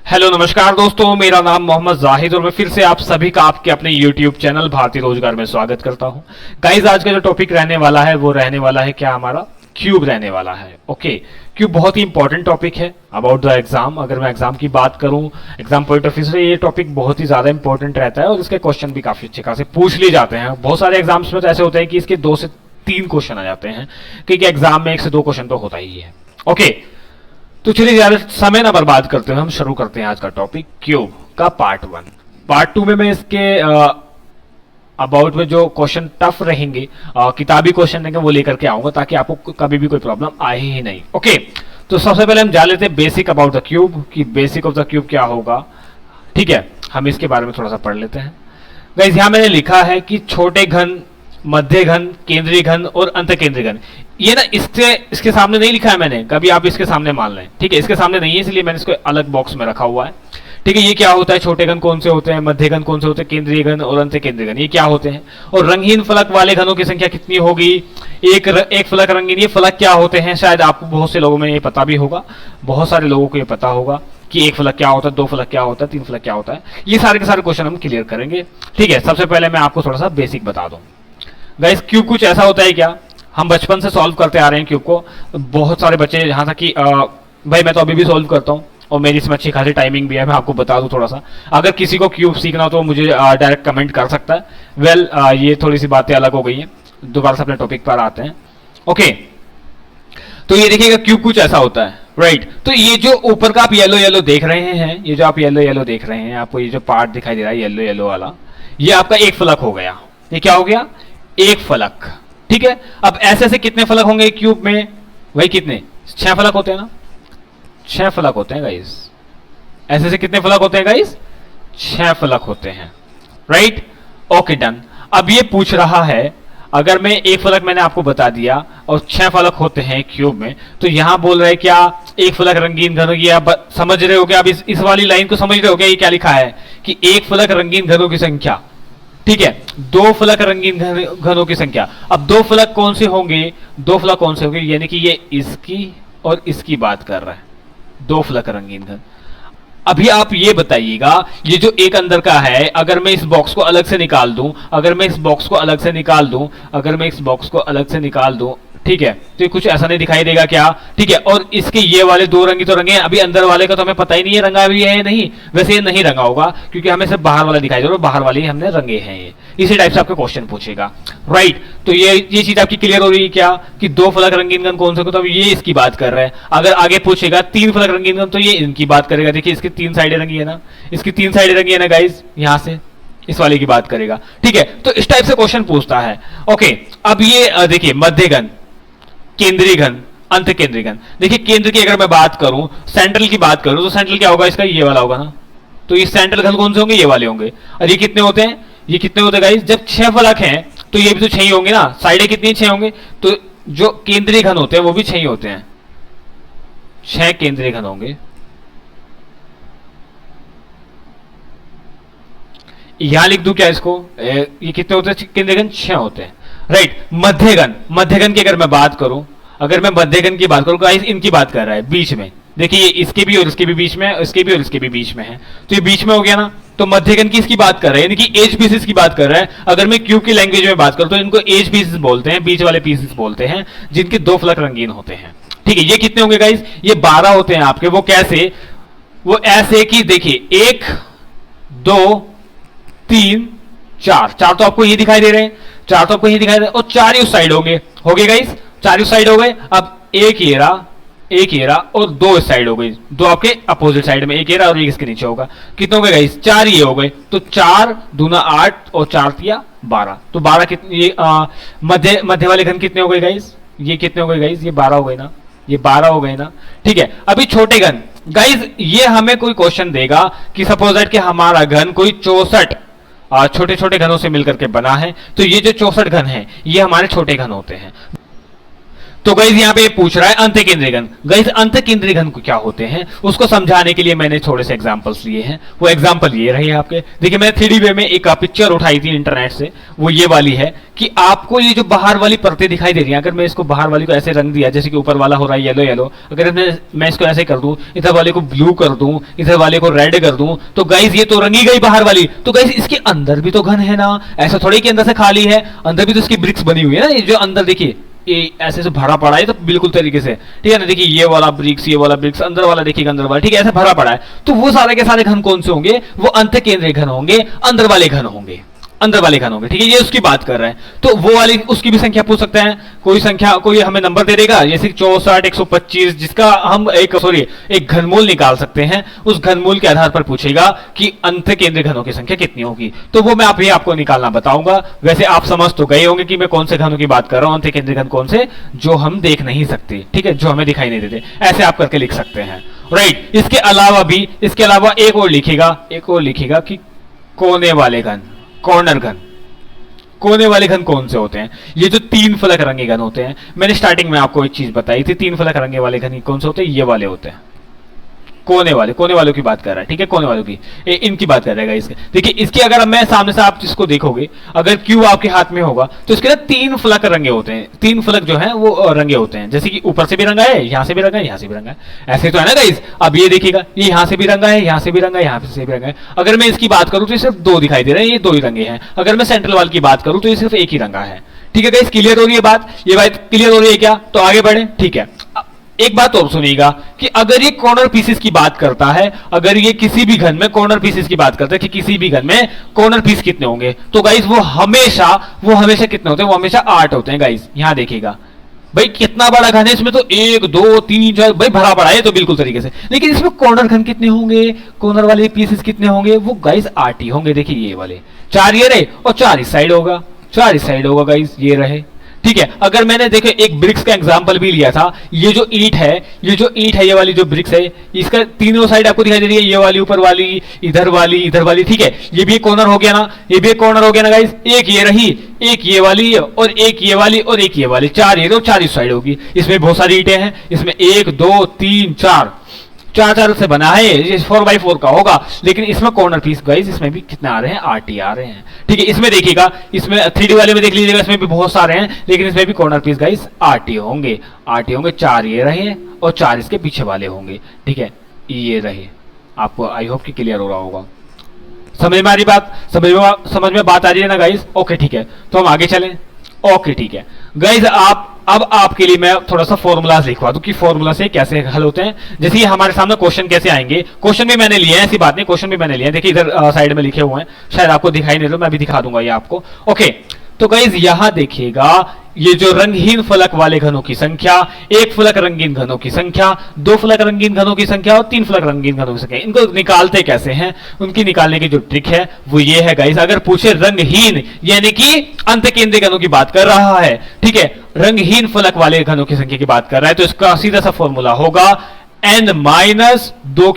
Hello नमस्कार दोस्तों, मेरा नाम मोहम्मद जाहिद और मैं फिर से आप सभी का आपके अपने YouTube चैनल भारतीय रोजगार में स्वागत करता हूं। गाइस, आज का जो टॉपिक रहने वाला है वो रहने वाला है क्या, हमारा क्यूब रहने वाला है। ओके, क्यूब बहुत ही इंपॉर्टेंट टॉपिक है अबाउट द एग्जाम। अगर मैं एग्जाम की बात करूं, एग्जाम पॉइंट ऑफ व्यू से ये टॉपिक बहुत ही ज्यादा इंपॉर्टेंट रहता है और इसके क्वेश्चन भी काफी अच्छे खासे पूछ लिए जाते हैं। बहुत सारे एग्जाम्स में तो ऐसे होते हैं कि इसके 2 से 3 क्वेश्चन आ जाते हैं, क्योंकि एग्जाम में 1 से 2 क्वेश्चन तो होता ही है। ओके, तो चलिए ज्यादा समय ना बर्बाद करते हुए हम शुरू करते हैं आज का टॉपिक क्यूब का पार्ट 1। पार्ट 2 में मैं इसके अबाउट में जो क्वेश्चन टफ रहेंगे, किताबी क्वेश्चन रहेंगे, वो लेकर के आऊंगा ताकि आपको कभी भी कोई प्रॉब्लम आए ही नहीं। ओके, तो सबसे पहले हम जान लेते हैं बेसिक अबाउट द क्यूब कि बेसिक ऑफ द क्यूब क्या होगा। ठीक है, हम इसके बारे में थोड़ा सा पढ़ लेते हैं। गाइस, यहां मैंने लिखा है कि छोटे घन, मध्य घन, केंद्रीय घन और अंत केंद्रीय घन। ये ना इसके सामने नहीं लिखा है मैंने, कभी आप इसके सामने मान लें। ठीक है, इसके सामने नहीं है इसलिए मैंने इसको अलग बॉक्स में रखा हुआ है। ठीक है, ये क्या होता है, छोटे घन कौन से होते हैं, मध्य घन कौन से होते हैं, केंद्रीय घन और अंत केंद्रीय घन ये क्या होते हैं, और रंगीन फलक वाले घनों की संख्या कितनी होगी। एक फलक रंगीन, ये फलक क्या होते हैं, शायद आपको बहुत से लोगों में ये पता भी होगा, बहुत सारे लोगों को ये पता होगा कि 1 फलक क्या होता है, 2 फलक क्या होता है, 3 फलक क्या होता है। ये सारे के सारे क्वेश्चन हम क्लियर करेंगे। ठीक है, सबसे पहले मैं आपको थोड़ा सा बेसिक बता दूं। गाइस, क्यूब कुछ ऐसा होता है क्या, हम बचपन से सॉल्व करते आ रहे हैं क्यूब को। बहुत सारे बच्चे, यहाँ तक कि भाई मैं तो अभी भी सॉल्व करता हूँ और मेरी इसमें अच्छी खासी टाइमिंग भी है। मैं आपको बता दूं थोड़ा सा, अगर किसी को क्यूब सीखना हो तो मुझे डायरेक्ट कमेंट कर सकता है। वेल, ये थोड़ी सी बातें अलग हो गई हैं, दोबारा से अपने टॉपिक पर आते हैं। ओके, तो ये देखिएगा क्यूब कुछ ऐसा होता है, राइट। तो ये जो ऊपर का आप येलो येलो देख रहे हैं, ये जो आप येलो येलो देख रहे हैं, आपको ये जो पार्ट दिखाई दे रहा है येलो येलो वाला, ये आपका 1 फलक हो गया। ये क्या हो गया, 1 फलक। ठीक है, अब ऐसे ऐसे कितने फलक होंगे क्यूब में, वही कितने, 6 फलक होते हैं ना, 6 फलक होते हैं गाइस। ऐसे ऐसे कितने फलक होते हैं गाइस, 6 फलक होते हैं, राइट। Okay, done. अब ये पूछ रहा है, अगर मैं 1 फलक मैंने आपको बता दिया और 6 फलक होते हैं क्यूब में, तो यहां बोल रहे हैं क्या, 1 फलक रंगीन घनों की, आप समझ रहे हो क्या, अब इस वाली लाइन को समझ रहे हो क्या, ये क्या लिखा है कि 1 फलक रंगीन घनों की संख्या। ठीक है, 2 फलक रंगीन घनों की संख्या। अब 2 फलक कौन से होंगे, 2 फलक कौन से होंगे, यानी कि ये इसकी और इसकी बात कर रहा है, 2 फलक रंगीन घन। अभी आप ये बताइएगा, ये जो एक अंदर का है, अगर मैं इस बॉक्स को अलग से निकाल दूं, अगर मैं इस बॉक्स को अलग से निकाल दूं, अगर मैं इस बॉक्स को अलग से निकाल दूं, ठीक है, तो ये कुछ ऐसा नहीं दिखाई देगा क्या। ठीक है, और इसके ये वाले 2 रंग ही तो रंगे हैं, अभी अंदर वाले का तो हमें पता ही नहीं है रंगा भी है या नहीं। वैसे ये नहीं रंगा होगा क्योंकि हमें सिर्फ बाहर वाला दिखाई दे रहा है, बाहर वाले ही हमने रंगे हैं। ये इसी टाइप से आपको क्वेश्चन पूछेगा, राइट। तो ये चीज आपकी क्लियर हो रही है क्या कि 2 फलक रंगीन घन कौन से, तो अब ये इसकी बात कर रहा है। अगर आगे पूछेगा 3 फलक रंगीन घन, तो ये इनकी बात करेगा। देखिए, इसकी 3 साइडें रंगी है ना, इसकी 3 साइडें रंगी है ना गाइस, यहां से इस वाले की बात करेगा। ठीक है, तो इस टाइप से क्वेश्चन पूछता है। ओके, अब ये देखिए, मध्य घन, केंद्रीय घन, अंत केंद्रीय घन। देखिए, केंद्र की अगर मैं बात करूं, सेंट्रल की बात करूं, तो सेंट्रल क्या होगा इसका, ये वाला होगा ना। तो ये सेंट्रल घन कौन से होंगे, ये वाले होंगे। और ये कितने होते हैं, ये कितने होते हैं गाइस, जब 6 फलक हैं तो ये भी तो 6 ही होंगे ना, साइडें कितनी 6 होंगे, तो जो केंद्रीय घन होते हैं वो भी 6 ही होते हैं, 6 केंद्रीय घन होंगे। यहां लिख दूं क्या इसको, ये कितने होते हैं केंद्रीय घन, 6 होते हैं, राइट। मध्यघन, मध्यघन की अगर मैं बात करूं, अगर मैं मध्यघन की बात करूं गाइस, इनकी बात कर रहा है बीच में। देखिए, ये इसके भी और इसके भी बीच में है, इसके भी और इसके भी बीच में है, तो ये बीच में हो गया ना। तो मध्यघन की इसकी बात कर रहे हैं, यानी कि एज पीसेस की बात कर रहा है। अगर मैं क्यूब की लैंग्वेज में बात करूं तो इनको एज पीसेस बोलते हैं, बीच वाले पीसेस बोलते हैं, जिनके 2 फलक रंगीन होते हैं। ठीक है, ये कितने होंगे गाइस, ये 12 होते हैं आपके। वो कैसे, वो ऐसे कि देखिए 1 2 3 4, 4 तो आपको ये दिखाई दे रहे हैं, 4 तो आपको ये दिखाई दे रहे हैं, और 4 ही उस साइड होंगे, हो गए गाइस, 4 उस साइड हो गए। अब एक ये रहा और 2 इस साइड हो गई, 2 आपके अपोजिट साइड में, एक ये रहा और एक इसके नीचे होगा। कितने हो गए गाइस, 4 ये हो गए। तो 4 दूना 8 और 4 तिया 12, तो 12 कितने, ये मध्य वाले घन कितने हो गए गाइस, ये कितने हो गए गाइस, ये 12 हो गए ना, ये 12 हो गए ना। ठीक है, अभी छोटे घन गाइस, ये हमें कोई क्वेश्चन देगा कि सपोज दैट कि हमारा घन कोई 64 छोटे छोटे घनों से मिलकर के बना है, तो ये जो 64 घन है ये हमारे छोटे घन होते हैं। तो गाइस यहाँ पे पूछ रहा है अंत केंद्रीय घन। गाइस अंत केंद्रीय घन को क्या होते हैं उसको समझाने के लिए मैंने थोड़े से एग्जांपल्स लिए हैं। वो एग्जांपल ये रहे आपके, देखिए मैंने 3D वे में एक पिक्चर उठाई थी इंटरनेट से, वो ये वाली है कि आपको ये जो बाहर वाली परतें दिखाई दे रही हैं, अगर मैं इसको बाहर वाली को ऐसे रंग दिया जैसे कि ऊपर वाला हो रहा है येलो येलो, अगर मैं इसको ऐसे कर दूं, इधर वाले को ब्लू कर दूं, इधर वाले को रेड कर दूं, तो गाइस ये तो रंगी गई बाहर वाली। तो गाइस इसके अंदर भी तो घन है ना, ऐसा थोड़ी कि अंदर से खाली है, अंदर भी तो इसकी ब्रिक्स बनी हुई है ना। ये जो अंदर देखिए ये ऐसे से भरा पड़ा है तो बिल्कुल तरीके से, ठीक है ना। देखिए ये वाला ब्रिक्स, ये वाला ब्रिक्स, अंदर वाला देखिए अंदर वाला, ठीक है, ऐसे भरा पड़ा है। तो वो सारे के सारे घन कौन से होंगे? वो अंत केंद्रीय घन होंगे, अंदर वाले घन होंगे, अंदर वाले घन होंगे, ठीक है। ये उसकी बात कर रहे हैं, तो वो वाली उसकी भी संख्या पूछ सकते हैं। कोई संख्या, कोई हमें नंबर दे देगा जैसे 64, 125, जिसका हम एक घनमूल निकाल सकते हैं। उस घनमूल के आधार पर पूछेगा कि अंत केंद्रीय घनों की संख्या कितनी होगी, तो वो मैं आपको निकालना बताऊंगा। वैसे आप समझ तो गए होंगे कि मैं कौन से घनों की बात कर रहा हूं। अंत केंद्रीय घन कौन से? जो हम देख नहीं सकते, ठीक है, जो हमें दिखाई नहीं देते, ऐसे आप करके लिख सकते हैं, राइट। इसके अलावा एक और लिखेगा कि कोने वाले घन, कॉर्नर घन। कोने वाले घन कौन से होते हैं? ये जो 3 फलक रंगे घन होते हैं, मैंने स्टार्टिंग में आपको एक चीज बताई थी, 3 फलक रंगे वाले घन कौन से होते हैं? ये वाले होते हैं कोने वालों की बात कर रहा है, ठीक है, कोने वालों की, इनकी बात कर रहेगा इसके। देखिए इसकी अगर मैं सामने से आप इसको देखोगे, अगर क्यूब आपके हाथ में होगा तो इसके ना 3 फलक रंगे होते हैं, 3 फलक जो है वो रंगे होते हैं, जैसे कि ऊपर से भी रंगा है, यहां से भी रंगा है, यहां से भी रंगा है, ऐसे तो है ना गाइस। अब ये देखिएगा, ये यहां से भी रंगा है, यहां से भी रंगा है, यहां से भी रंगा है। अगर मैं इसकी बात करूं तो सिर्फ 2 दिखाई दे रहे हैं, ये 2 ही रंगे हैं। अगर मैं सेंट्रल वाल की बात करूं तो ये सिर्फ एक ही रंगा है, ठीक है गाइस। क्लियर हो रही है बात? ये बात क्लियर हो रही है क्या? तो आगे बढ़े, ठीक है। एक बात और सुनिएगा कि अगर ये कॉर्नर पीसेस की बात करता है, अगर ये किसी भी घन में कॉर्नर पीसेस की बात करता है कि किसी भी घन में कॉर्नर पीस कितने होंगे, तो गाइस वो हमेशा कितने होते हैं? वो हमेशा 8 होते हैं गाइस। यहां देखिएगा भाई कितना बड़ा घन है, इसमें तो 1 2 3 4 भाई भरा पड़ा है तो बिल्कुल तरीके से, लेकिन इसमें कॉर्नर घन कितने होंगे, कॉर्नर वाले पीसेस कितने होंगे? वो गाइस 8 ही होंगे। देखिए ये वाले 4 ये रहे और 4 इस साइड होगा, 4 इस साइड होगा गाइस, ये रहे, ठीक है। अगर मैंने देखे एक ब्रिक्स का एग्जांपल भी लिया था, ये जो ईंट है, ये वाली जो ब्रिक्स है, इसका तीनों साइड आपको दिखाई दे रही है, ये वाली ऊपर वाली, इधर वाली, ठीक है। ये भी एक कॉर्नर हो गया ना, ये भी एक कॉर्नर हो गया ना गाइस। एक ये रही, एक ये वाली और एक ये वाली और एक ये वाली, 4 ये, 4 इस साइड होगी। इसमें बहुत सारी ईंटें हैं, इसमें 1 2 3 4 से बना है, ये 4x4 का होगा, लेकिन इसमें कॉर्नर पीस गाइस इसमें भी कितने आ रहे हैं? 8 ही आ रहे हैं, ठीक है। इसमें देखिएगा, इसमें 3D वाले में देख लीजिएगा, इसमें भी बहुत सारे हैं, लेकिन इसमें भी कॉर्नर पीस गाइस 8 ही होंगे, 4 ये रहे और 4 इसके पीछे वाले होंगे, ठीक है, ये रहे। आपको आई होप कि क्लियर हो रहा होगा, समझ में आ रही बात? समझ में बात आ रही है ना गाइस? ओके ठीक है, तो हम आगे चलें। ओके ठीक है गाइस, अब आपके लिए मैं थोड़ा सा फॉर्मूलाज लिखवा दूं कि फॉर्मूला से कैसे हल होते हैं। जैसे हमारे सामने क्वेश्चन कैसे आएंगे, क्वेश्चन भी मैंने लिए हैं, ऐसी बात नहीं, क्वेश्चन भी मैंने लिए हैं। देखिए इधर साइड में लिखे हुए हैं, शायद आपको दिखाई नहीं दे, मैं भी दिखा दूंगा ये आपको। ओके, तो गाइस यहां देखिएगा, ये जो रंगहीन फलक वाले घनों की संख्या, 1 फलक रंगीन घनों की संख्या, 2 फलक रंगीन घनों की संख्या और 3 फलक रंगीन घनों की संख्या, इनको निकालते कैसे हैं? उनकी निकालने की जो ट्रिक है वो ये है गाइस। अगर पूछे रंगहीन यानी कि अंत केंद्रीय घनों की बात कर रहा है, ठीक है, रंगहीन फलक वाले घनों की संख्या की बात कर रहा है, तो इसका सीधा सा फॉर्मूला होगा n-2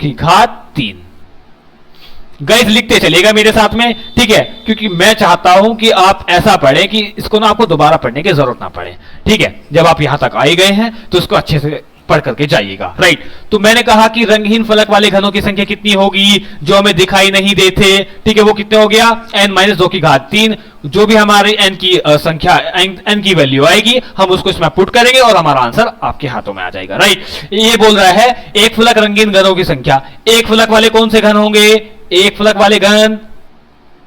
गाइस लिखते चलेगा मेरे साथ में, ठीक है, क्योंकि मैं चाहता हूं कि आप ऐसा पढ़ें कि इसको ना आपको दोबारा पढ़ने की जरूरत ना पड़े, ठीक है। जब आप यहां तक आए गए हैं तो इसको अच्छे से पढ़ करके जाइएगा, राइट। तो मैंने कहा कि रंगहीन फलक वाले घनों की संख्या कितनी होगी, जो हमें दिखाई नहीं देते, ठीक है, वो कितने हो गया? n-2 जो भी हमारी n की संख्या, n की वैल्यू आएगी, हम उसको इसमें पुट करेंगे और हमारा आंसर आपके हाथों में आ जाएगा, राइट। ये बोल रहा है 1 फलक रंगीन घनों की संख्या, 1 फलक वाले कौन से घन होंगे? 1 फलक वाले घन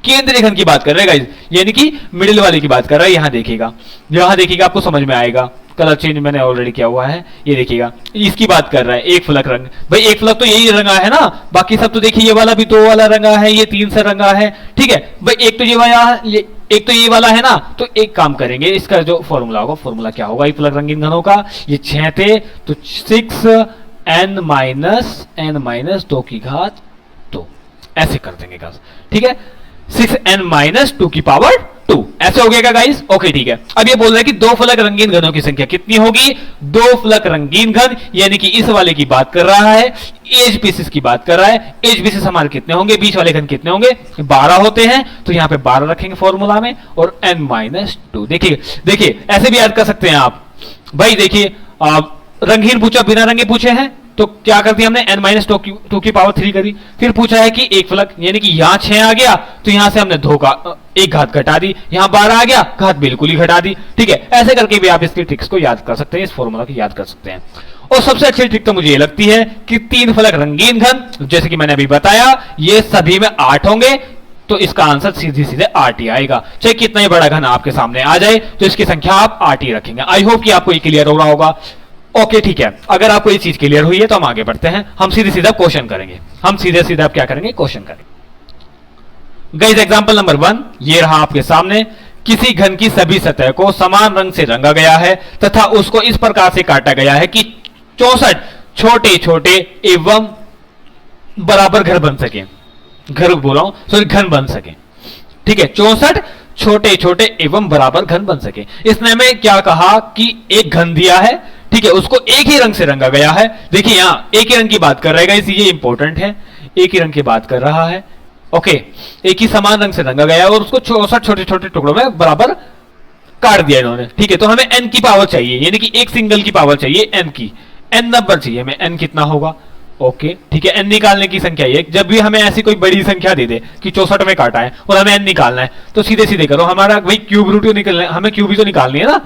केंद्रीय घन की बात कर रहे हैं गाइस, यानी कि मिडिल वाले की बात कर रहा है। यहां देखिएगा आपको समझ में आएगा, कलर चेंज मैंने ऑलरेडी किया हुआ है, ये देखिएगा, इसकी बात कर रहा है 1 फलक रंग। भाई 1 फलक तो यही रंगा है ना, बाकी सब तो देखिए ये वाला भी 2 वाला रंगा है, ये 3 से रंगा है, ठीक है। भाई एक तो ये वाला है ना, तो एक काम करेंगे, इसका जो फॉर्मूला होगा, फॉर्मूला क्या होगा 1 फलक रंगीन घनों का? ये 6 थे तो 6n-2 ऐसे कर देंगे गाइस, ठीक है, 6n-2 ऐसे हो गया गाइस। ओके ठीक है, अब ये बोल रहा है कि 2 फलक रंगीन घनों की संख्या कितनी होगी? 2 फलक रंगीन घन, यानी कि इस वाले की बात कर रहा है, एज पीसेस की बात कर रहा है। एज पीसेस हमारे कितने होंगे? बीच वाले घन कितने होंगे? 12 होते हैं, तो यहां पे 12 रखेंगे फॉर्मूला में, और n-2। देखिए ऐसे भी याद कर सकते हैं आप, भाई देखिए रंगीन पूछा, बिना रंगे पूछे हैं तो क्या कर दिया हमने, n माइनस टू की पावर 3 करी। फिर पूछा है कि एक फलक, यानी कि यहां 6 आ गया तो यहां से हमने 2 का एक घात घटा दी, यहां 12 आ गया, घात बिल्कुल ही घटा दी। ठीक है, ऐसे करके भी आप इसकी ट्रिक्स को याद कर सकते हैं, इस फॉर्मूला को याद कर सकते हैं। और सबसे अच्छी ट्रिक तो मुझे ये लगती है कि 3 फलक रंगीन घन, जैसे कि मैंने अभी बताया, ये सभी में 8 होंगे, तो इसका आंसर सीधे सीधे 8 ही आएगा। चाहे कितना ही बड़ा घन आपके सामने आ जाए तो इसकी संख्या आप 8 ही रखेंगे। आई होप कि आपको ये क्लियर हो रहा होगा। ओके ठीक है, अगर आपको ये चीज क्लियर हुई है तो हम आगे बढ़ते हैं। हम सीधे सीधा क्वेश्चन करेंगे, हम सीधे सीधा क्या करेंगे, क्वेश्चन करेंगे। गाइस एग्जांपल नंबर 1 ये रहा आपके सामने। किसी घन की सभी सतह को समान रंग से रंगा गया है तथा उसको इस प्रकार से काटा गया है कि 64 छोटे छोटे एवं बराबर घर बन सके। घर बोला हूं, सॉरी घन बन सके। ठीक है, 64 छोटे छोटे एवं बराबर घन बन सके। इसने हमें क्या कहा कि एक घन दिया है, ठीक है, उसको एक ही रंग से रंगा गया है। देखिए यहां एक ही रंग की बात कर रहेगा, इसलिए इंपॉर्टेंट है, एक ही रंग की बात कर रहा है। ओके, एक ही समान रंग से रंगा गया है और उसको 64 छोटे छोटे टुकड़ों में बराबर काट दिया इन्होंने। ठीक है, तो हमें n की पावर चाहिए, यानी कि एक सिंगल की पावर चाहिए, n की, n नंबर चाहिए हमें, n कितना होगा। ओके ठीक है, n निकालने की संख्या ये, जब भी हमें ऐसी कोई बड़ी संख्या दे दे कि 64 में काटा है और हमें n निकालना है तो सीधे सीधे करो, हमारा भाई क्यूब रूट निकलना है, हमें क्यूब ही तो निकालनी है ना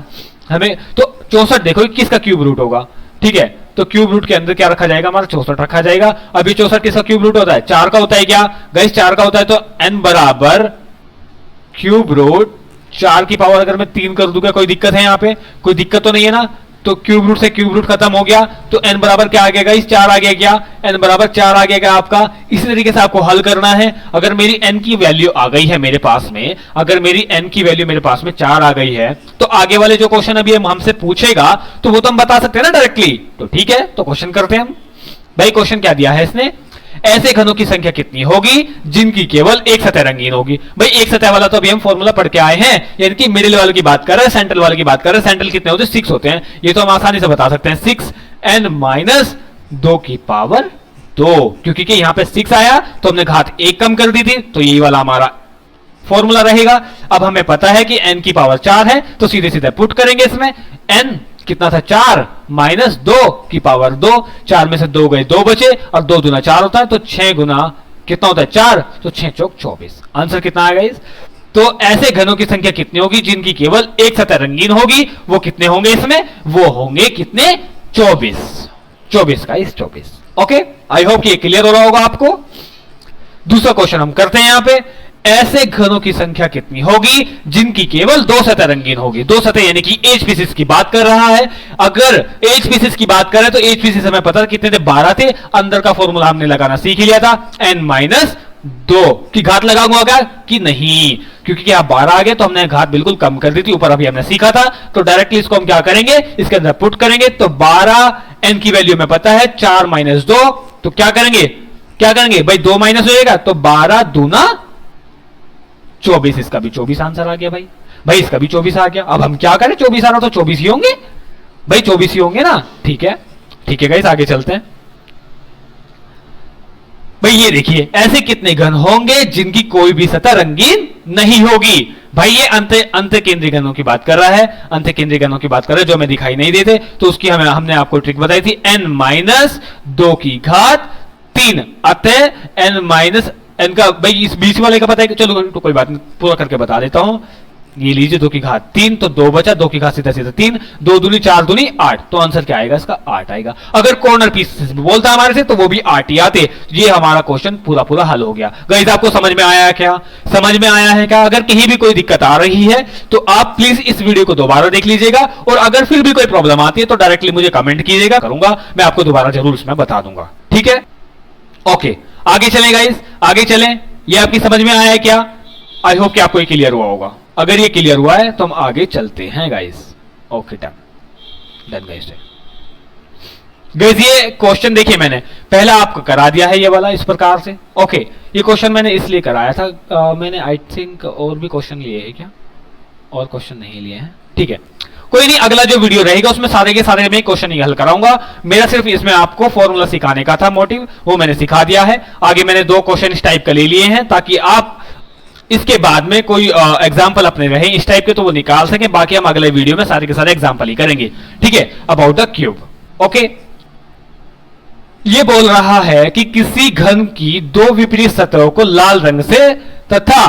हमें। तो 64 देखो किसका क्यूब रूट होगा। ठीक है, तो क्यूब रूट के अंदर क्या रखा जाएगा, हमारा 64 रखा जाएगा। अभी 64 किसका क्यूब रूट होता है, 4 का होता है क्या गाइस, 4 का होता है। तो n बराबर क्यूब रूट 4 की पावर अगर मैं 3 कर दूंगा, कोई दिक्कत है यहाँ पे, कोई दिक्कत तो नहीं है ना। तो क्यूब रूट से क्यूब रूट खत्म हो गया, तो n बराबर क्या आ गया गाइस, 4 आ गया। क्या n बराबर 4 आ गया आपका। इसी तरीके से आपको हल करना है। अगर मेरी n की वैल्यू आ गई है मेरे पास में, अगर मेरी n की वैल्यू मेरे पास में 4 आ गई है, तो आगे वाले जो क्वेश्चन अभी हमसे पूछेगा तो वो तो हम बता सकते हैं ना डायरेक्टली। तो ठीक है, तो क्वेश्चन करते हैं हम। भाई क्वेश्चन क्या दिया है इसने, ऐसे घनों की संख्या कितनी होगी जिनकी केवल एक सतह रंगीन होगी। भाई एक सतह वाला तो अभी हम फॉर्मूला पढ़ के आए हैं, यानी कि मिडिल वाले की बात कर रहे हैं, सेंट्रल वाले की बात कर रहे हैं। सेंट्रल कितने होते हैं, 6 होते हैं। ये तो हम आसानी से बता सकते हैं, 6n माइनस 2 की पावर 2, क्योंकि कि यहां पे 6 आया तो हमने घात 1 कम कर दी थी, तो यही वाला हमारा फॉर्मूला रहेगा। अब हमें पता है कि n की पावर 4 है, तो सीधे सीधे पुट करेंगे इसमें। n कितना था, 4 माइनस 2 की पावर 2, 4 में से 2 गए, 2 बचे, और 2 दूना 4 होता है, तो 6 गुना कितना होता है, 4, तो 6 चौक 24। आंसर कितना आएगा इस, तो ऐसे घनों की संख्या कितनी होगी जिनकी केवल एक सतह रंगीन होगी, वो कितने होंगे इसमें, वो होंगे कितने, 24 का इस 24। ओके, आई होप कि ये क्लियर हो रहा होगा आपको। दूसरा क्वेश्चन हम करते हैं यहां पे, ऐसे घनों की संख्या कितनी होगी जिनकी केवल 2 सतह रंगीन होगी। 2 सतह यानी कि एच पीसीस की बात कर रहा है। अगर एच पीसीस की बात करें तो एच पीसीस हमें पता कितने थे, 12 थे। अंदर का फॉर्मूला हमने लगाना सीख लिया था, n माइनस 2 की घात लगाऊंगा क्या कि नहीं, क्योंकि क्या 12 आ गए तो हमने घात बिल्कुल कम कर दी थी, ऊपर अभी हमने सीखा था। तो डायरेक्टली इसको हम क्या करेंगे, इसके अंदर पुट करेंगे। तो 12 n की वैल्यू में पता है 4 माइनस 2, तो क्या करेंगे भाई, 2 माइनस हो जाएगा, तो 12 दूना 24, इसका भी 24 आंसर आ गया। भाई इसका भी 24 आ गया। अब हम क्या करें, 24 आ रहा तो 24 ही होंगे भाई, 24 ही होंगे ना। ठीक है गाइस, आगे चलते हैं। भाई ये देखिए, ऐसे कितने घन होंगे जिनकी कोई भी सतह रंगीन नहीं होगी। भाई ये अंत केंद्रीय घनों की बात कर रहा है, अंत केंद्रीय घनों की बात कर रहा है, जो हमें दिखाई नहीं देते। तो उसकी हमने आपको ट्रिक बताई थी, n माइनस 2 की घात 3, अतः n माइनस n का, भाई इस बीच वाले का पता है कि, चलो तो कोई बात नहीं, पूरा करके बता देता हूं। ये लीजिए 2 की घात 3, तो 2 बचा, 2 की घात सीधा 3, 2 दूनी 4 दूनी 8, तो आंसर क्या आएगा इसका, 8 आएगा। अगर कॉर्नर पीस बोलता हमारे से तो वो भी 8 ही आते। ये हमारा क्वेश्चन पूरा हल हो गया। गाइस आपको समझ में आया क्या, समझ में आया है क्या। अगर कहीं भी कोई दिक्कत आ रही है तो आप प्लीज इस वीडियो को दोबारा देख लीजिएगा, और अगर फिर भी कोई प्रॉब्लम आती है तो डायरेक्टली मुझे कमेंट कीजिएगा, करूंगा मैं आपको दोबारा जरूर इसमें बता दूंगा। ठीक है, ओके आगे चलें गाइस, आगे चलें। ये आपकी समझ में आया है क्या, आई होप कि आपको ये क्लियर हुआ होगा। अगर ये क्लियर हुआ है तो हम आगे चलते हैं गाइस। Okay done guys. ये क्वेश्चन देखिए मैंने पहला आपको करा दिया है, ये वाला इस प्रकार से। ओके, ये क्वेश्चन मैंने इसलिए कराया था, मैंने आई थिंक और भी क्वेश्चन लिए हैं क्या, और क्वेश्चन नहीं लिए हैं। ठीक है, कोई नहीं, अगला जो वीडियो रहेगा उसमें सारे के सारे मैं क्वेश्चन ही हल कराऊंगा। मेरा सिर्फ इसमें आपको फॉर्मूला सिखाने का था मोटिव, वो मैंने सिखा दिया है। आगे मैंने 2 क्वेश्चन इस टाइप का ले लिए हैं ताकि आप इसके बाद में कोई एग्जाम्पल अपने रहे इस टाइप के तो वो निकाल सके, बाकी हम अगले वीडियो में सारे के सारे एग्जाम्पल ही करेंगे। ठीक है, अबाउट द क्यूब। ओके, ये बोल रहा है कि किसी घन की दो विपरीत सतहों को लाल रंग से तथा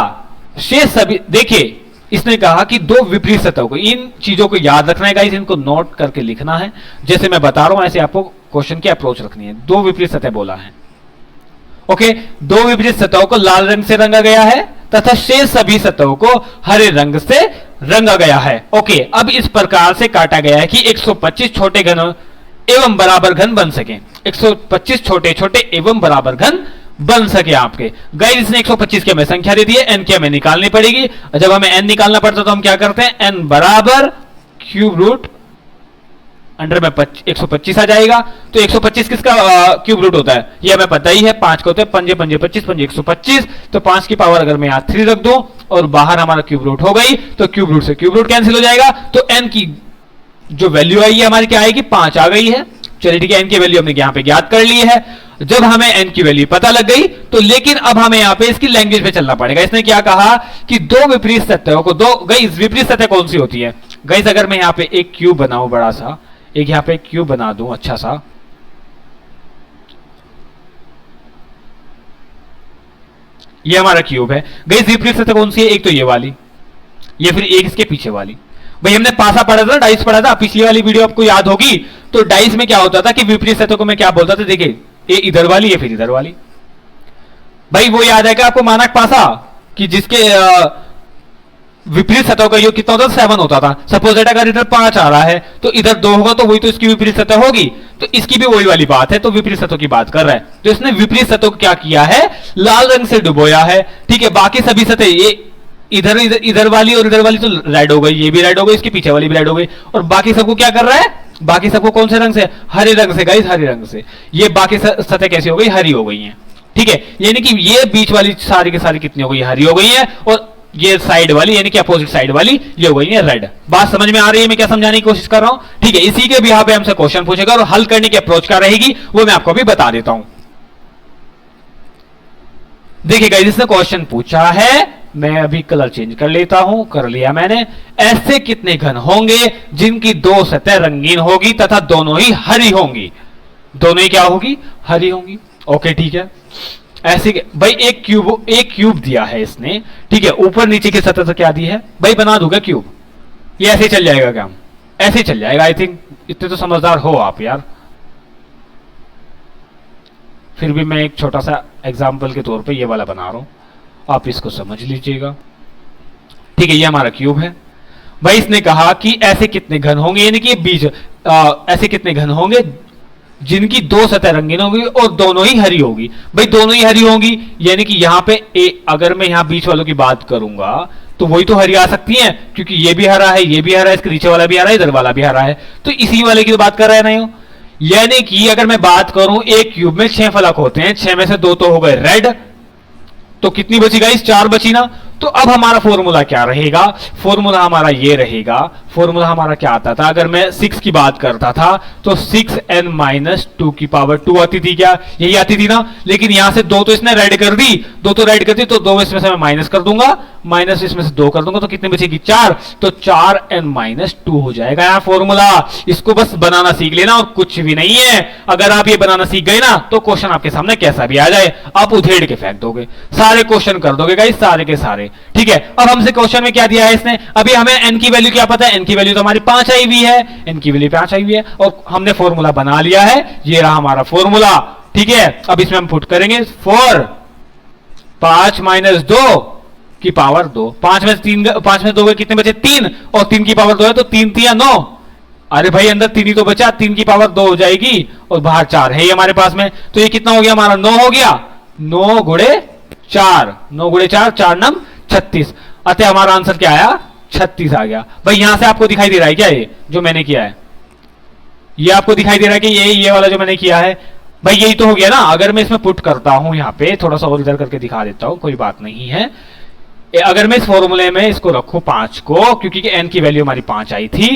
शेष सभी, देखिए इसने कहा कि दो विपरीत सतहों को, इन चीजों को याद रखना है गाइस, इनको नोट करके लिखना है। जैसे मैं बता रहा हूं ऐसे आपको क्वेश्चन की अप्रोच रखनी है। दो विपरीत सतह बोला है, ओके, दो विपरीत सतहों को लाल रंग से रंगा गया है तथा शेष सभी सतहों को हरे रंग से रंगा गया है। ओके, अब इस प्रकार से काटा गया है कि 125 छोटे घन एवं बराबर घन बन सके। 125 छोटे छोटे एवं बराबर घन बन सके आपके। गाइस इसने 125 की हमें संख्या दे दी है, एन की हमें निकालनी पड़ेगी। जब हमें एन निकालना पड़ता तो हम क्या करते हैं, एन बराबर क्यूब रूट अंडर में 125 आ जाएगा। तो 125 किसका क्यूब रूट होता है, ये हमें पता ही है, 5 को होते हैं पंजे पंजे 25 पंजे 125। तो 5 की पावर अगर मैं यहां 3 रख दूं और बाहर हमारा क्यूब रूट हो गई तो क्यूब रूट से क्यूब रूट कैंसिल हो जाएगा। तो एन की जो वैल्यू आई है हमारी क्या आएगी, 5 आ गई है। चलिए ठीक है, एन की वैल्यू हमने यहां पे ज्ञात कर ली है। जब हमें एन की वैल्यू पता लग गई तो लेकिन अब हमें यहां पे इसकी लैंग्वेज पे चलना पड़ेगा। इसने क्या कहा कि दो विपरीत सतहों को, दो गाइस विपरीत सतह कौन सी होती है गाइस, अगर मैं यहां पे एक क्यूब बनाऊं बड़ा सा, एक यहां पे क्यूब बना दूं अच्छा सा, ये हमारा क्यूब है। गाइस विपरीत सतह कौन सी है, एक तो ये वाली, ये फिर एक इसके पीछे वाली। भाई हमने पासा पढ़ा था, डाइस पढ़ा था, पिछली वाली वीडियो आपको याद होगी। तो डाइस में क्या होता था कि विपरीत सतह को मैं क्या बोलता था, देखिए ये इधर वाली, ये फिर इधर वाली। भाई वो याद है क्या आपको मानक पासा, कि जिसके विपरीत सतह का योग कितना होता था, 7 होता था। सपोज दैट अगर इधर 5 आ रहा है तो इधर 2 होगा, तो वही तो इसकी विपरीत सतह होगी। तो इसकी भी वही वाली बात है, तो विपरीत सतह की बात कर रहा है। तो इसने विपरीत सतह को क्या किया है, लाल रंग से डुबोया है। ठीक है, बाकी सभी सतह ये इधर इधर इधर वाली और इधर वाली तो रेड हो गई, ये भी रेड हो गई, इसके पीछे वाली भी रेड हो गई। और बाकी सबको क्या कर रहा है, बाकी सबको कौन से रंग से, हरे रंग से गाइस, हरे रंग से। ये बाकी सतह कैसी हो गई, हरी हो गई हैं। ठीक है, यानी कि ये बीच वाली सारी की सारी कितनी हो गई, हरी हो गई है। और ये साइड वाली यानी कि अपोजिट साइड वाली ये हो गई है रेड। बात समझ में आ रही है मैं क्या समझाने की कोशिश कर रहा हूं। ठीक है, इसी के भी यहाँ पे हमसे क्वेश्चन पूछेगा और हल करने की अप्रोच क्या रहेगी वो मैं आपको अभी बता देता हूं। देखिएगा, जिसने क्वेश्चन पूछा है, मैं अभी कलर चेंज कर लेता हूं, कर लिया मैंने। ऐसे कितने घन होंगे जिनकी दो सतह रंगीन होगी तथा दोनों ही हरी होंगी, दोनों ही क्या होगी, हरी होंगी। ओके ठीक है, ऐसे भाई एक क्यूब दिया है इसने। ठीक है, ऊपर नीचे की सतह तो क्या दी है भाई, बना दूंगा क्यूब, ये ऐसे चल जाएगा क्या, ऐसे चल जाएगा। आई थिंक इतने तो समझदार हो आप यार। फिर भी मैं एक छोटा सा एग्जाम्पल के तौर पे ये वाला बना रहा हूं, आप इसको समझ लीजिएगा। ठीक है, ये हमारा क्यूब है। भाई इसने कहा कि ऐसे कितने घन होंगे, यानी कि बीच ऐसे कितने घन होंगे जिनकी दो सतह रंगीन होगी और दोनों ही हरी होगी। भाई दोनों ही हरी होंगी यानी कि यहां पे अगर मैं यहां बीच वालों की बात करूंगा तो वही तो हरी आ सकती है, क्योंकि ये भी हरा है, ये भी हरा है, इसके नीचे वाला भी हरा है, इधर वाला भी हरा है। तो इसी वाले की तो बात कर रहे हैं नहीं हो। यानी कि अगर मैं बात करूं एक क्यूब में 6 फलक होते हैं, 6 में से 2 तो हो गए रेड, तो कितनी बची गाइस, 4 बची ना। तो अब हमारा फॉर्मूला क्या रहेगा, फॉर्मूला हमारा ये रहेगा। फॉर्मूला हमारा क्या आता था, अगर मैं 6 की बात करता था तो 6n-2 की पावर 2 आती थी, क्या यही आती थी ना। लेकिन यहां से 2 तो इसने रेड कर दी, 2 तो रेड कर दी, तो 2 इसमें से मैं माइनस कर दूंगा, माइनस इसमें से 2 कर दूंगा, तो कितनी बचेगी 4। तो 4n-2 हो जाएगा यहाँ फॉर्मूला। इसको बस बनाना सीख लेना और कुछ भी नहीं है। अगर आप ये बनाना सीख गए ना तो क्वेश्चन आपके सामने कैसा भी आ जाए आप उधेड़ के फेंक दोगे, सारे क्वेश्चन कर दोगे गाइस, सारे के सारे। ठीक है, अब हमसे क्वेश्चन में क्या दिया है इसने, अभी हमें n की वैल्यू क्या पता है, n की वैल्यू तो हमारी 5 आई हुई है, n की वैल्यू 5 आई हुई है और हमने फॉर्मूला बना लिया है, ये रहा हमारा फॉर्मूला। ठीक है, अब इसमें हम पुट करेंगे 4 5 - 2 की पावर 2, 5 में 2 कितने बचे 3, और 3 की पावर 2 है तो 3 3 9। अरे भाई अंदर 3 ही तो बचा, 3 की पावर 2 हो जाएगी और बाहर 4 है हमारे पास में। तो ये कितना हो गया हमारा, 9 हो गया, 9 गुणे 4, 9 गुणे 4, 4 9 36। अतः हमारा आंसर क्या आया, 36 आ गया। भाई यहां से आपको दिखाई दे रहा है क्या, ये जो मैंने किया है, ये आपको दिखाई दे रहा है कि ये वाला जो मैंने किया है, भाई यही तो हो गया ना। अगर मैं इसमें पुट करता हूं, यहां पे थोड़ा सा और इधर करके दिखा देता हूं, कोई बात नहीं है। अगर मैं इस फॉर्मूले में इसको रखूं 5 को, क्योंकि n की वैल्यू हमारी 5 आई थी,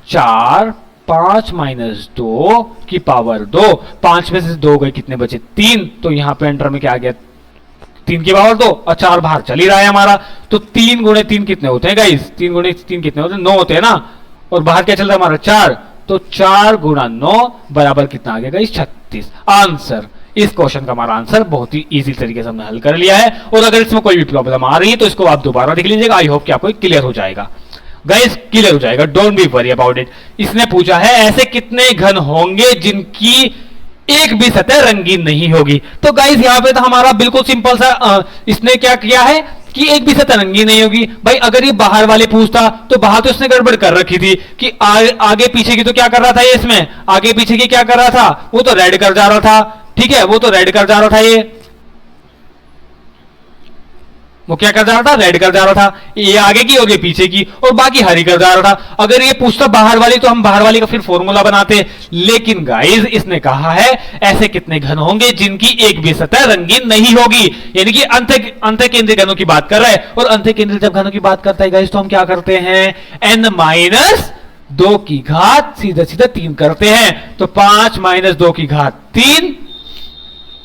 4 5 - 2 की पावर 2, 5 में से 2 गए कितने बचे 3, तो यहां पे एंटर में क्या आ गया 3 की पावर 2 और 4 बाहर चल ही रहा है हमारा, तो 3 गुणे 3 कितने होते हैं गाइस? 3 गुणे 3 कितने होते हैं? 9 होते हैं ना, और बाहर क्या चल रहा है हमारा 4, तो 4 गुणा 9 बराबर कितना आ गया गाइस? 36। आंसर, इस क्वेश्चन का हमारा आंसर बहुत ही इजी तरीके से हमने हल कर लिया है। और अगर इसमें कोई भी प्रॉब्लम आ रही है तो इसको आप दोबारा देख लीजिएगा, आई होप कि आपको क्लियर हो जाएगा गाइस, क्लियर हो जाएगा, don't be worry about it. इसने पूछा है ऐसे कितने घन होंगे जिनकी एक भी सतह रंगीन नहीं होगी। तो गाइस यहाँ पे तो हमारा बिल्कुल सिंपल सा इसने क्या किया है कि एक भी सतह रंगीन नहीं होगी। भाई अगर ये बाहर वाले पूछता तो बाहर तो इसने गड़बड़ कर रखी थी कि आगे पीछे की तो क्या कर रहा था ये, इसमें आगे पीछे की क्या कर रहा था, वो तो रेड कर जा रहा था, ठीक है, वो तो रेड कर जा रहा था, वो क्या कर जा रहा था? रेड कर जा रहा था, ये आगे की और ये पीछे की, और बाकी हरी कर जा रहा था। अगर ये पूछता बाहर वाली तो हम बाहर वाली का फिर फॉर्मूला बनाते, लेकिन गाइस इसने कहा है ऐसे कितने घन होंगे जिनकी एक भी सतह रंगीन नहीं होगी, यानी कि अंत केंद्रीय घनों की बात कर रहा है। और अंत केंद्रीय जब घनों की बात करता है गाइस तो हम क्या करते हैं? n-2 की घात सीधा सीधा 3 करते हैं, तो 5 - 2 की घात 3,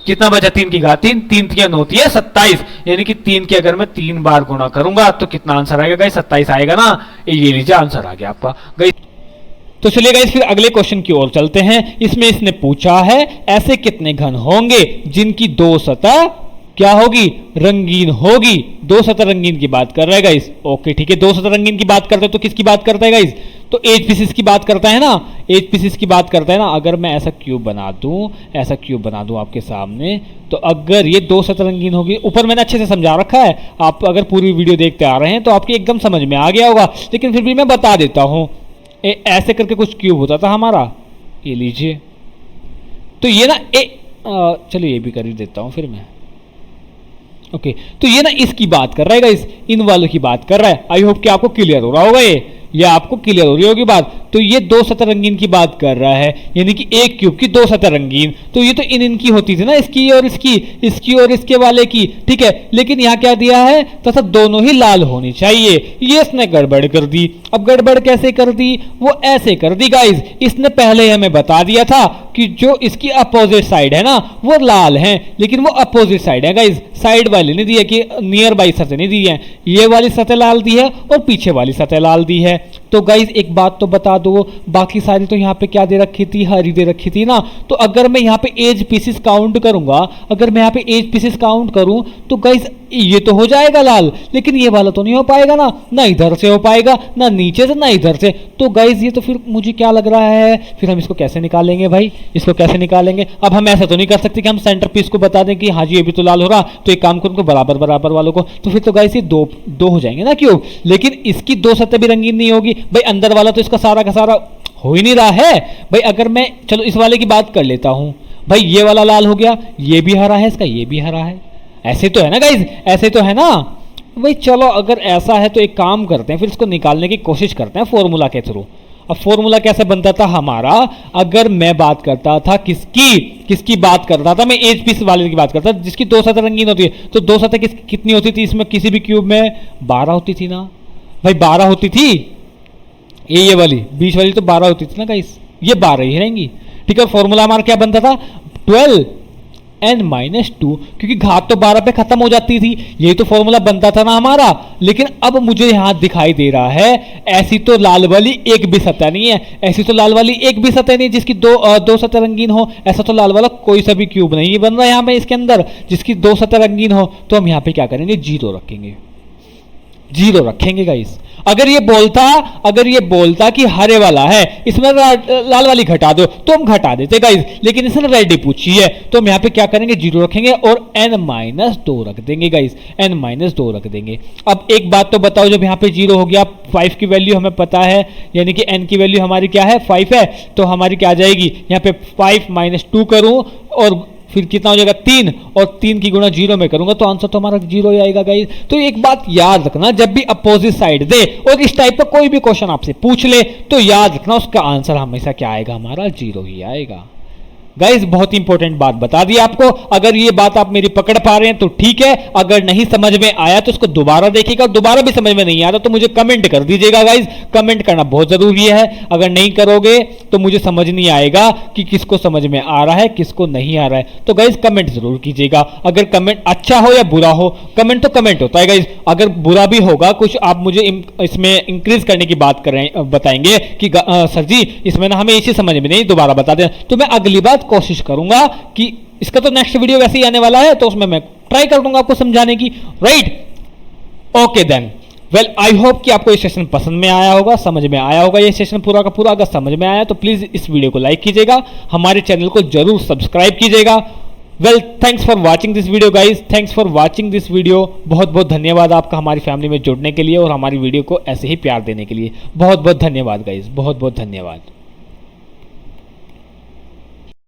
कितना बचा? 3 की घात 3, 3 3 होती है 27, यानी कि 3 के अगर मैं 3 बार गुणा करूंगा तो कितना आंसर आएगा गाइस? 27 आएगा ना। ये लीजिए आंसर आ गया आपका गाइस। तो चलिए गाइस फिर अगले क्वेश्चन की ओर चलते हैं। इसमें इसने पूछा है ऐसे कितने घन होंगे जिनकी 2 सतह क्या होगी? रंगीन होगी। 2 सतह रंगीन की बात कर रहा है गाइस। ओके ठीक है, 2 सतह रंगीन की बात करते हैं तो किसकी बात करता है गाइस? तो एज पीसेस की बात करता है ना, एज पीसेस की बात करता है ना। अगर मैं ऐसा क्यूब बना दूं, ऐसा क्यूब बना दूं आपके सामने, तो अगर ये 2 सतह रंगीन होगी, ऊपर मैंने अच्छे से समझा रखा है, आप अगर पूरी वीडियो देखते आ रहे हैं तो आपके एकदम समझ में आ गया होगा, लेकिन फिर भी मैं बता देता हूं। ऐसे करके कुछ क्यूब होता था हमारा, ये लीजिए, तो ये ना चलिए ये भी कर ही देता हूं फिर मैं। ओके तो ये ना इसकी बात कर रहा है गाइस, इन वालों की बात कर रहा है। आई होप कि आपको क्लियर हो रहा होगा, ये आपको क्लियर हो रही होगी बात। तो ये 2 सतह रंगीन की बात कर रहा है, यानी कि एक क्यूब की 2 सतह रंगीन। तो ये तो इनकी होती थी ना, इसकी और इसकी और इसके वाले की, ठीक है। लेकिन यहाँ क्या दिया है? तथा दोनों ही लाल होनी चाहिए। ये इसने गड़बड़ कर दी। अब गड़बड़ कैसे कर दी? वो ऐसे कर दी गाइस, इसने पहले हमें बता दिया था कि जो इसकी अपोजिट साइड है ना वो लाल है, लेकिन वो अपोजिट साइड है गाइस, साइड वाली नहीं दी है कि नियर बाई सतह नहीं दी है। ये वाली सतह लाल दी है और पीछे वाली सतह लाल दी है। तो गाइस एक बात तो बता दो, बाकी सारी तो यहाँ पे क्या दे रखी थी? हरी दे रखी थी ना। तो अगर मैं यहाँ पे एज पीसेस काउंट करूंगा, अगर मैं यहाँ पे एज पीसेस काउंट करूं तो गाइस ये तो हो जाएगा लाल, लेकिन ये वाला तो नहीं हो पाएगा ना इधर से हो पाएगा, ना नीचे से ना इधर से। तो गाइस ये तो फिर मुझे क्या लग रहा है, फिर हम इसको कैसे निकालेंगे भाई? इसको कैसे निकालेंगे? अब हम ऐसा तो नहीं कर सकते कि हम सेंटर पीस को बता दें कि हाँ जी ये भी तो लाल हो रहा, तो एक काम करो उनको बराबर बराबर वालों को, तो फिर तो गाइस ये दो हो जाएंगे ना क्यों? लेकिन इसकी 2 सतह भी रंगीन नहीं होगी भाई, अंदर वाला तो इसका सारा का सारा हो ही नहीं रहा है भाई। अगर मैं चलो इस वाले की बात कर लेता हूं भाई, ये वाला लाल हो गया, ये भी हरा है, इसका ये भी हरा है, ऐसे तो है ना गाइस, ऐसे तो है ना भाई। चलो अगर ऐसा है तो एक काम करते हैं, फिर इसको निकालने की कोशिश करते हैं फॉर्मूला के थ्रू। अब फॉर्मूला कैसे बनता था हमारा? अगर मैं बात करता था किसकी बात करता था, मैं एज पीस वाले की बात करता था जिसकी 2 सतह रंगीन होती है। तो 2 सतह कितनी होती थी इसमें? किसी भी क्यूब में 12 होती थी ना भाई, 12 होती थी। ये वाली बीच वाली तो 12 होती थी ना गाइस, ये 12 ही रहेंगी, ठीक है। फॉर्मूला हमारा क्या बनता था? 12n-2, क्योंकि घात तो 12 पे खत्म हो जाती थी, यही तो फॉर्मूला बनता था ना हमारा। लेकिन अब मुझे यहां दिखाई दे रहा है ऐसी तो लाल वाली एक भी सतह नहीं है, ऐसी तो लाल वाली एक भी सतह नहीं जिसकी दो सतह रंगीन हो। ऐसा तो लाल वाला कोई सा भी क्यूब नहीं बन रहा है यहाँ पे इसके अंदर जिसकी 2 सतह रंगीन हो। तो हम यहाँ पे क्या करेंगे? 0 रखेंगे, 0 रखेंगे गाइस। अगर ये बोलता कि हरे वाला है, इसमें लाल वाली घटा दो, तो हम घटा देते गाइस, लेकिन इसने रेड ही पूछी है तो हम यहाँ पे क्या करेंगे? 0 रखेंगे और n-2 रख देंगे गाइस, n-2 रख देंगे। अब एक बात तो बताओ, जब यहाँ पे 0 हो गया, 5 की वैल्यू हमें पता है, यानी कि n की वैल्यू हमारी क्या है? 5 है, तो हमारी क्या आ जाएगी? यहाँ पे 5 - 2 करूं और फिर कितना हो जाएगा? 3, और 3 की गुणा 0 में करूंगा तो आंसर तो हमारा 0 ही आएगा गाइस। तो एक बात याद रखना, जब भी अपोजिट साइड दे और इस टाइप का कोई भी क्वेश्चन आपसे पूछ ले तो याद रखना उसका आंसर हमेशा क्या आएगा? हमारा 0 ही आएगा। गाइज बहुत इंपॉर्टेंट बात बता दी आपको। अगर ये बात आप मेरी पकड़ पा रहे हैं तो ठीक है, अगर नहीं समझ में आया तो उसको दोबारा देखिएगा, दोबारा भी समझ में नहीं आता तो मुझे कमेंट कर दीजिएगा। गाइज कमेंट करना बहुत जरूरी है, अगर नहीं करोगे तो मुझे समझ नहीं आएगा कि किसको समझ में आ रहा है किसको नहीं आ रहा है। तो गाइज कमेंट जरूर कीजिएगा, अगर कमेंट अच्छा हो या बुरा हो, कमेंट तो कमेंट होता है गाइज। अगर बुरा भी होगा कुछ, आप मुझे इसमें इंक्रीज करने की बात करें, बताएंगे कि सर जी इसमें ना हमें इसी समझ में नहीं, दोबारा बता दें, तो मैं अगली बार कोशिश करूंगा कि इसका तो नेक्स्ट वीडियो वैसे ही आने वाला है तो उसमें मैं ट्राई कर दूंगा आपको समझाने की, right. Okay then, well I hope कि आपको ये सेशन पसंद में आया होगा, समझ में आया होगा ये सेशन पूरा का पूरा। अगर समझ में आया तो प्लीज इस वीडियो को लाइक कीजिएगा, हमारे चैनल को जरूर सब्सक्राइब कीजिएगा। Well thanks for watching this video guys, thanks for watching this video. बहुत बहुत धन्यवाद आपका हमारी फैमिली में जुड़ने के लिए और हमारी वीडियो को ऐसे ही प्यार देने के लिए। बहुत बहुत धन्यवाद गाइज, बहुत बहुत धन्यवाद।